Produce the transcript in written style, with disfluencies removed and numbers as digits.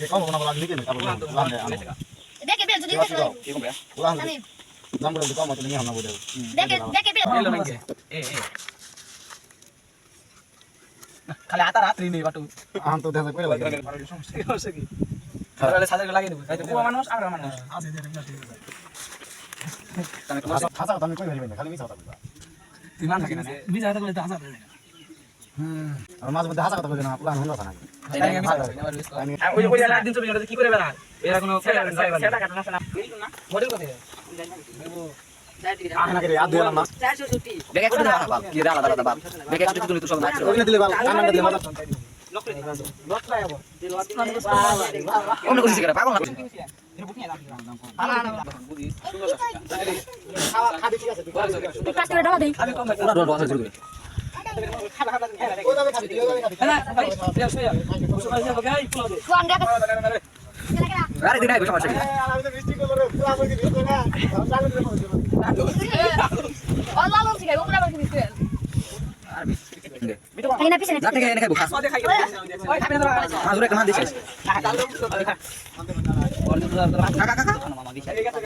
Kau mau kenapa lagi bikin? Kamu দেখে bell যদি দেখে কি করবে? উলান জাম করে দিও মত নিয়ে আমরা বলে দেখে বেল খালি আতা রাত্রি নেই বাটু আম তো দেখা করে লাগে সমস্যা কি তাহলে সাজা লাগিয়ে দেব তাই তো কোয়া মানুষ আমরা মানুষ আছে যে হাসা তুমি কই ভেলবেন খালি মিছা কথা বলবা তুই মান থাকে না বিজা থাকলে তো হাসা থাকে আর মাঝে মধ্যে হাসা কথা বলে না প্ল্যান হলো না ওই ওই রাত দিন চলে গেলে কি করে বেড়া এরা কোনো সেটা কাটা না না মডেল কত আনা করে আদ দিলাম না 460 বেকে করে দাও বাপ কি রে আলাদা আলাদা বাপ বেকে করে তুমি তো সব নাচ ওইনে দিলে বাল কানন্দ দিলে মাথা কোন কইছিস করে পাগল না খাবি ঠিক আছে পাঁচ করে ডালা দেই পুরো ডর বসে শুরু করে ওইভাবে খাবি ওইভাবে খাবি না ভাই শুয়া বগাই পুরো দে কোন দেখা আরে দিন আইবে সমস্যা কি আমি তো মিষ্টি করব পুরো আমাকে দিও না চালু করে আল্লাহ আল্লাহ ঠিক আছে ওপরে আবার কি দিতে আর দে তাই না পিছনে না থেকে এনে খাইবো খাস দেখাই ওই খাবে না হাজুরে কেন দিছিস খা কাকা কাকা